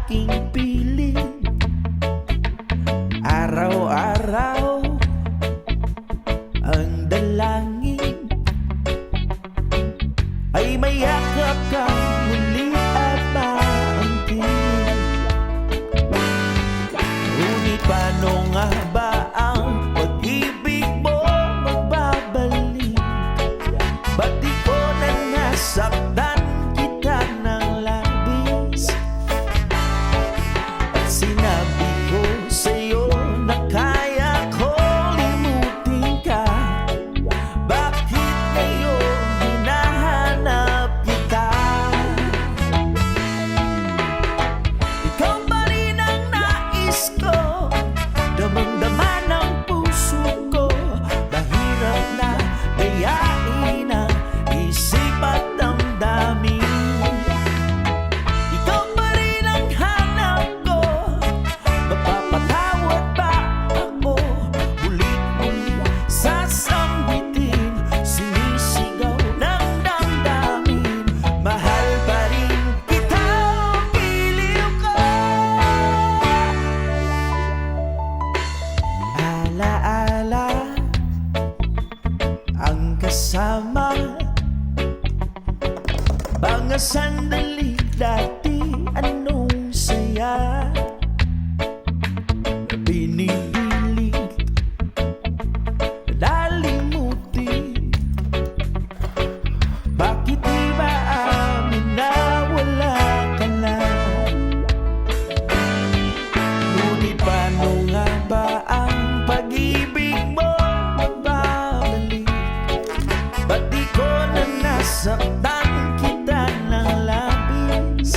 aking piling. Araw-araw ang dalangin ay mayakap kang muli at maangkin. Ngunit paano nga ba ang pag-ibig mo magbabalik? Ba't di ko na nasaktan kita ng labis? At sinabi ko sa'yo na kaya ko limutin ka. Bakit ngayon hinahanap kita? Ikaw pa rin ang nais ko, damang-dama ng puso ko. Mahirap na gayain ang isip at damdamin. Ikaw pa rin ang hanap ko, mapapatawad ba ako? Ulit-ulit sasambitin, sinisigaw ng damdamin. Mahal pa rin kita, piliw ko. Alaala ang kasama, mga sandali dati, anong saya. Pinipilit nalimutin. Bakit di ba amin na wala ka na? Ngunit paano nga ba ang pag-ibig mo magbabalik? Ba't di ko na nasaktan kita ng labis?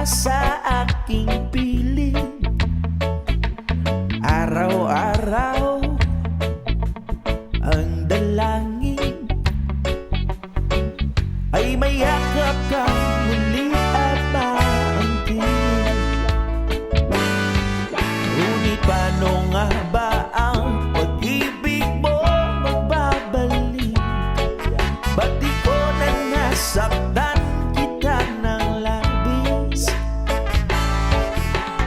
sa aking piling. Araw-araw ang dalangin ay mayakap kang muli at maangkin. Ngunit paano nga ba ang pag-ibig mo magbabalik? Ba't di ko na nasaktan kita ng labis?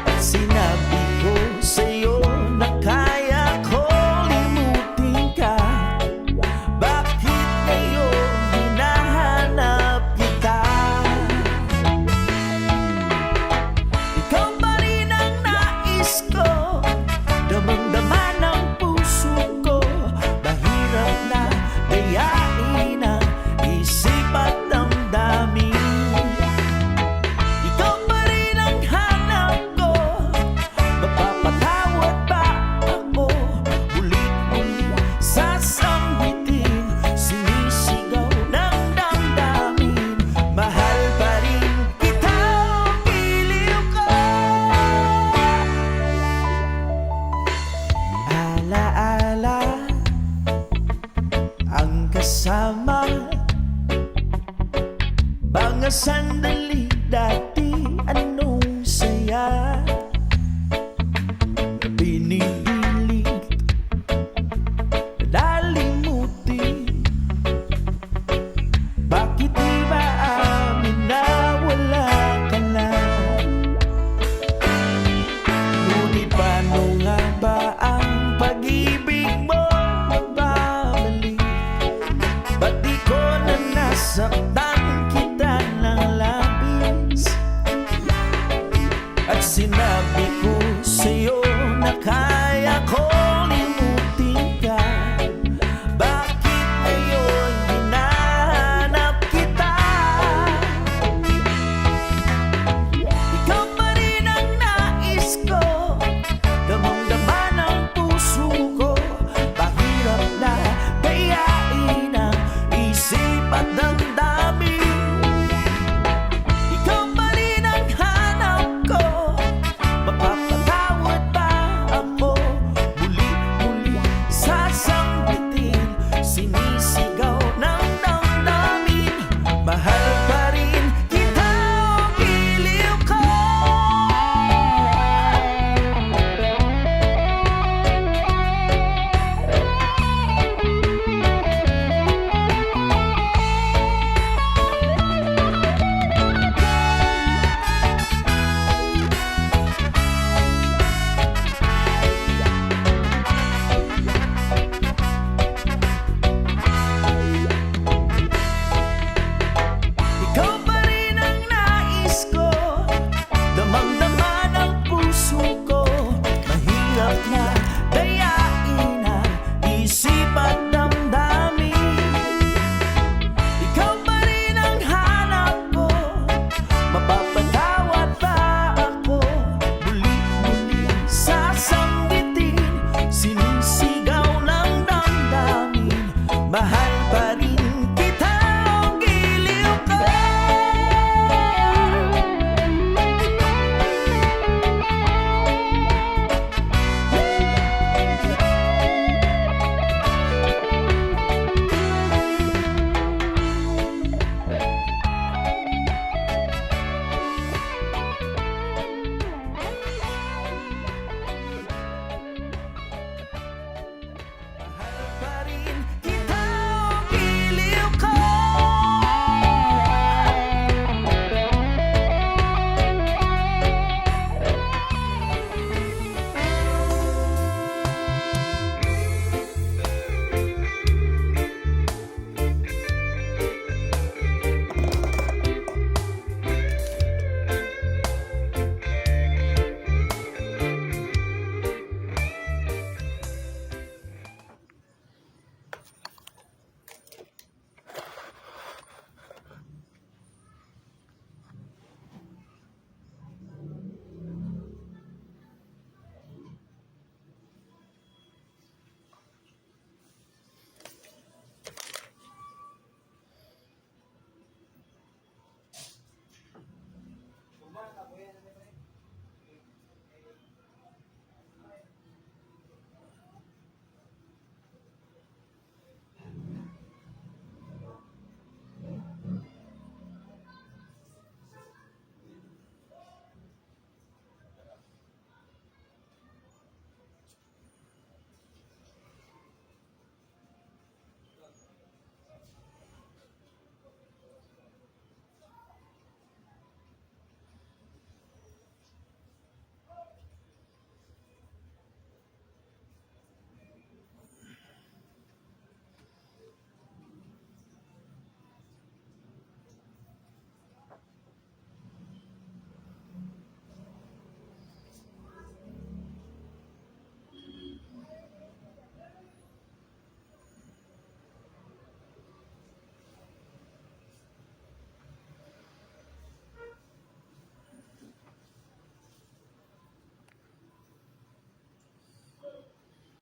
At sinabi ko sa'yo na kaya ko limutin ka. Bakit ngayon hinahanap kita? Ikaw pa rin ang nais ko, damang-dama ng puso ko. Mahirap na gayain ang isip at damdamin. Ikaw pa rin ang hanap ko, mapapatawad ba ako? Ulit-ulit sasambitin, sinisigaw ng damdamin. Mahal pa rin kita, piliw ko. Alaala ang kasama, mga sandali dati, ano